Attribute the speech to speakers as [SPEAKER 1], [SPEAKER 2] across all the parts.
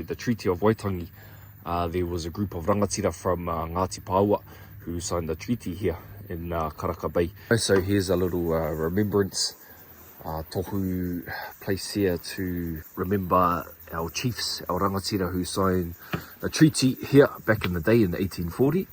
[SPEAKER 1] The Treaty of Waitangi, there was a group of rangatira from Ngati Paoa who signed the treaty here in Karaka Bay. So here's a little remembrance tohu place here to remember our chiefs, our rangatira who signed the treaty here back in the day in 1840.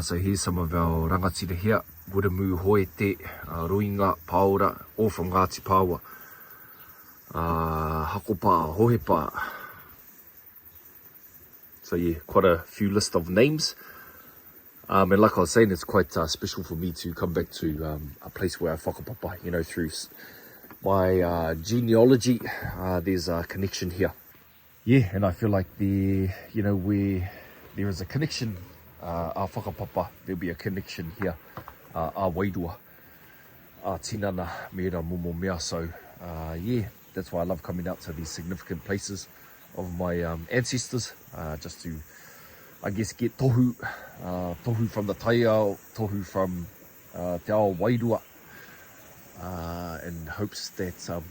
[SPEAKER 1] So here's some of our rangatira here. Guramu Hoete, Roinga, Paora, all from Ngati Paoa. Hakopa, Hohepa. So yeah, quite a few list of names. And like I was saying, it's quite special for me to come back to a place where I whakapapa, you know, through my genealogy, there's a connection here. Yeah, and I feel like where there is a connection, a whakapapa, there'll be a connection here, a wairua, a tinana, mera momo mea. So yeah, that's why I love coming out to these significant places of my ancestors, just to, I guess, get tohu from the taiao, tohu from te ao wairua, in hopes that,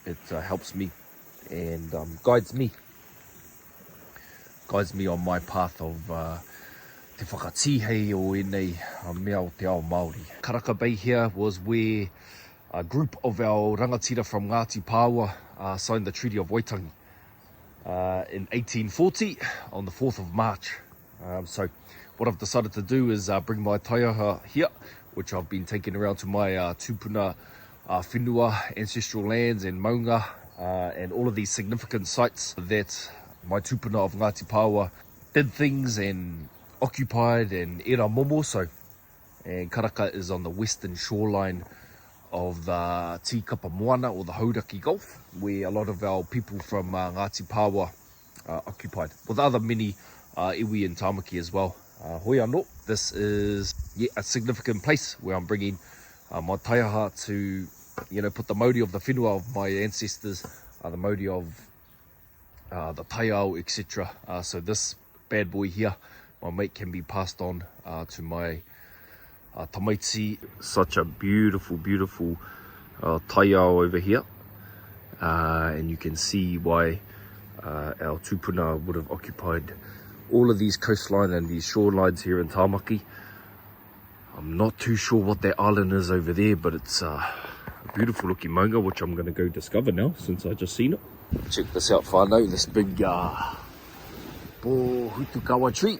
[SPEAKER 1] it helps me and guides me on my path of te whakatihei o enei mea o te ao Māori. Karaka Bay here was where a group of our rangatira from Ngati Paoa signed the Treaty of Waitangi in 1840 on the 4th of March. So what I've decided to do is bring my taiaha here, which I've been taking around to my tupuna whenua, ancestral lands and maunga, and all of these significant sites that my tupuna of Ngati Paoa did things and occupied and era momo. So, and Karaka is on the western shoreline of the Tikapa Moana or the Hauraki Gulf, where a lot of our people from Ngati Paoa occupied, with other many iwi and tamaki as well. Hoi anō, this is a significant place where I'm bringing my taiaha to, put the mauri of the whenua of my ancestors, the mauri of the taiao, etc. So this bad boy here, my mate, can be passed on to my tamaiti. Such a beautiful taiao over here, and you can see why our tupuna would have occupied all of these coastline and these shorelines here in Tamaki. I'm not too sure what that island is over there, but it's a beautiful looking maunga, which I'm going to go discover now since I just seen it. Check this out, whānau, this big Hutukawa tree.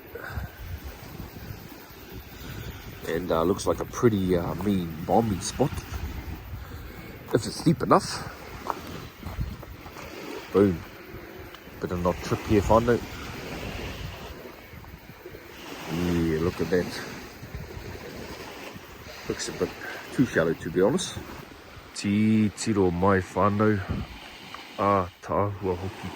[SPEAKER 1] And looks like a pretty mean bombing spot, if it's deep enough. Boom. Bit of not trip here, whānau. Yeah, look at that. Looks a bit too shallow, to be honest. Tiro mai whānau. Tāhua hoki.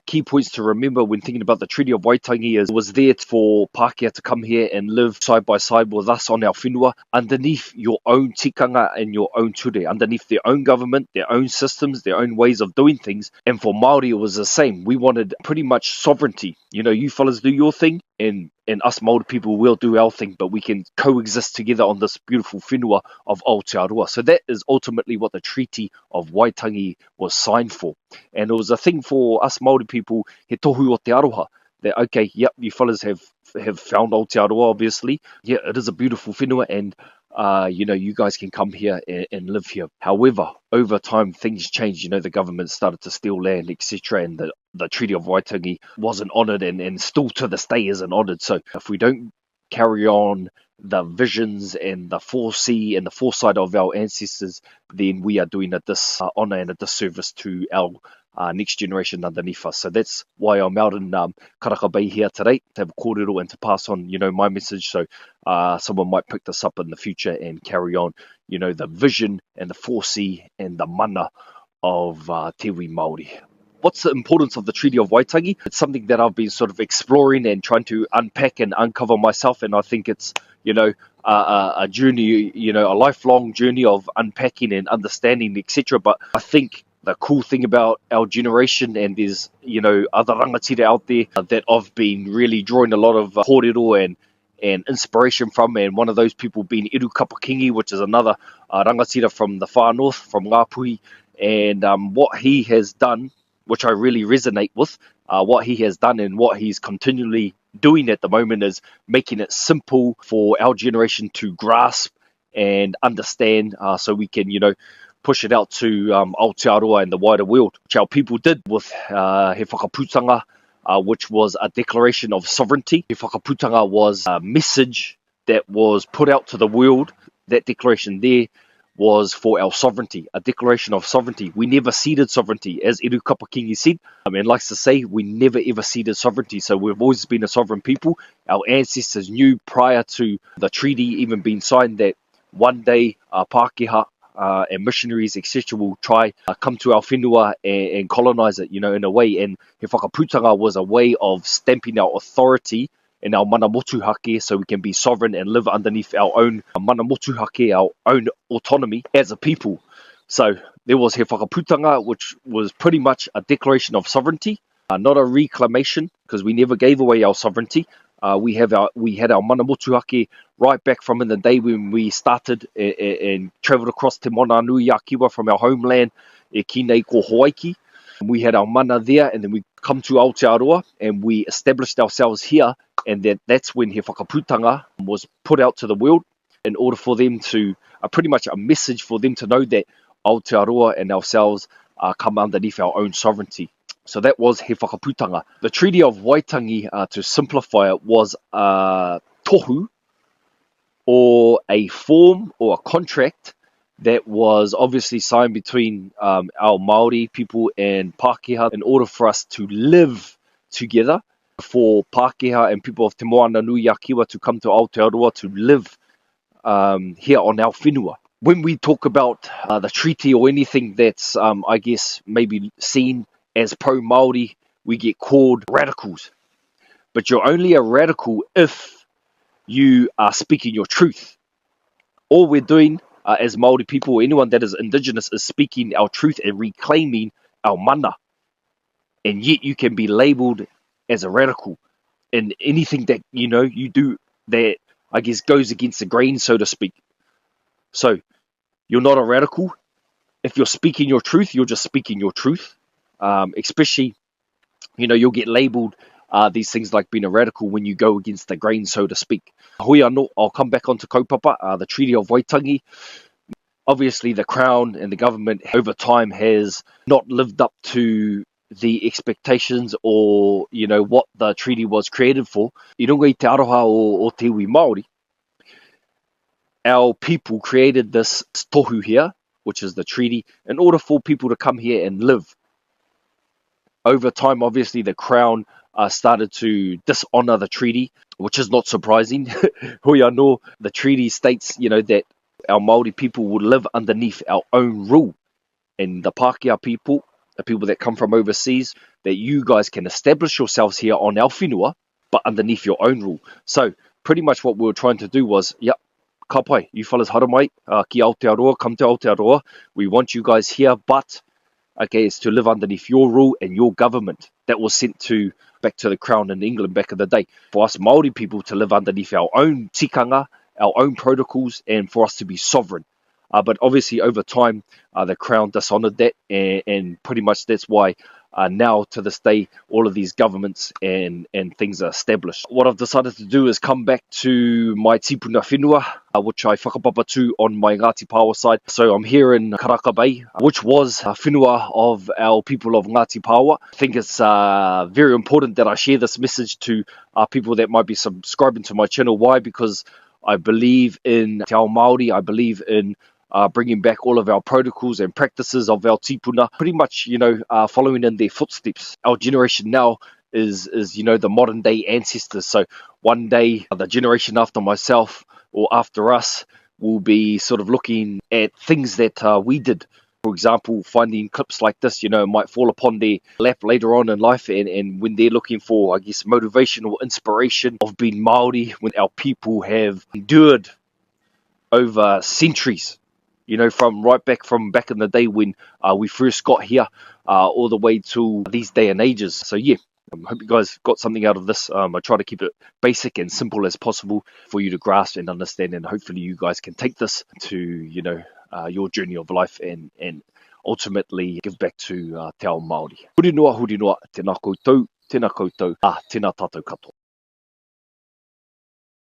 [SPEAKER 1] Key points to remember when thinking about the Treaty of Waitangi is it was there for Pākehā to come here and live side by side with us on our whenua underneath your own tikanga and your own ture, underneath their own government, their own systems, their own ways of doing things. And for Māori, it was the same. We wanted pretty much sovereignty. You fellas do your thing, and us Māori people will do our thing, but we can coexist together on this beautiful whenua of Aotearoa. So that is ultimately what the Treaty of Waitangi was signed for. And it was a thing for us Māori people, he tohu o te aroha, that, okay, yep, you fellas have found Aotearoa, obviously. Yeah, it is a beautiful whenua, and you guys can come here and live here. However, over time, things changed. The government started to steal land, etc. And the Treaty of Waitangi wasn't honoured, and still to this day isn't honoured. So if we don't carry on the visions and the foresee and the foresight of our ancestors, then we are doing a dishonour and a disservice to our next generation underneath us. So that's why I'm out in Karaka Bay here today, to have a kōrero and to pass on, my message. So someone might pick this up in the future and carry on, the vision and the foresee and the mana of te iwi Māori. What's the importance of the Treaty of Waitangi? It's something that I've been sort of exploring and trying to unpack and uncover myself, and I think it's, a journey, a lifelong journey of unpacking and understanding, etc. But I think the cool thing about our generation, and there's, other rangatira out there that I've been really drawing a lot of kōrero and inspiration from, and one of those people being Iru Kapakingi, which is another rangatira from the far north, from Ngāpuhi, and what he has done, which I really resonate with, what he has done and what he's continually doing at the moment is making it simple for our generation to grasp and understand, so we can, push it out to Aotearoa and the wider world, which our people did with He Whakaputanga, which was a declaration of sovereignty. He Whakaputanga was a message that was put out to the world. That declaration there was for our sovereignty, a declaration of sovereignty. We never ceded sovereignty, as Iru Kapakingi said, and likes to say, we never ever ceded sovereignty. So we've always been a sovereign people. Our ancestors knew prior to the treaty even being signed that one day Pākehā and missionaries, etc., will try come to our whenua and colonize it, in a way. And He Whakaputanga was a way of stamping our authority in our mana motuhake, so we can be sovereign and live underneath our own mana motuhake, our own autonomy as a people. So there was He Whakaputanga, which was pretty much a declaration of sovereignty, not a reclamation, because we never gave away our sovereignty. We had our mana motuhake right back from in the day when we started and travelled across Te Mana Nui a Kiwa from our homeland, e Kinei ko Hawaii. We had our mana there, and then we come to Aotearoa and we established ourselves here, and that's when He Whakaputanga was put out to the world in order for them to, pretty much a message for them to know that Aotearoa and ourselves come underneath our own sovereignty. So that was He Whakaputanga. The Treaty of Waitangi, to simplify it, was a tohu, or a form or a contract that was obviously signed between our Māori people and Pākehā in order for us to live together, for Pākehā and people of Te Moana Nui a Kiwa to come to Aotearoa to live here on our whenua. When we talk about the treaty or anything that's, I guess, maybe seen as pro-Māori, we get called radicals. But you're only a radical if you are speaking your truth. All we're doing as Māori people, anyone that is indigenous, is speaking our truth and reclaiming our mana. And yet you can be labelled as a radical. And anything that, you do that, I guess, goes against the grain, so to speak. So you're not a radical. If you're speaking your truth, you're just speaking your truth. Especially, you'll get labelled these things like being a radical when you go against the grain, so to speak. Hui anō, I'll come back onto kaupapa, the Treaty of Waitangi. Obviously, the Crown and the government over time has not lived up to the expectations or, what the treaty was created for. I runga i te aroha o te iwi Māori, our people created this tohu here, which is the treaty, in order for people to come here and live. Over time, obviously, the Crown started to dishonour the treaty, which is not surprising. Hui anō, the treaty states, that our Māori people would live underneath our own rule. And the Pākehā people, the people that come from overseas, that you guys can establish yourselves here on our whenua, but underneath your own rule. So pretty much what we were trying to do was, ka pai, you fellas hara mai, ki Aotearoa, come to Aotearoa. We want you guys here, but it's to live underneath your rule and your government. That was sent back to the Crown in England back in the day. For us Māori people to live underneath our own tikanga, our own protocols, and for us to be sovereign. But obviously over time, the Crown dishonoured that, and pretty much that's why now to this day, all of these governments and things are established. What I've decided to do is come back to my tipuna whenua, which I whakapapa to on my Ngati Paoa side. So I'm here in Karaka Bay, which was a whenua of our people of Ngati Paoa. I think it's very important that I share this message to people that might be subscribing to my channel. Why? Because I believe in Te Ao Māori. I believe in bringing back all of our protocols and practices of our tipuna, pretty much, following in their footsteps. Our generation now is the modern day ancestors. So one day, the generation after myself or after us will be sort of looking at things that we did. For example, finding clips like this, might fall upon their lap later on in life, and when they're looking for, I guess, motivation or inspiration of being Māori, when our people have endured over centuries You know, from back in the day when we first got here, all the way to these day and ages. So yeah, I hope you guys got something out of this. I try to keep it basic and simple as possible for you to grasp and understand, and hopefully you guys can take this to, you know, your journey of life and ultimately give back to te ao Māori. Huri noa, tēnā koutou, tēnā tātou katoa.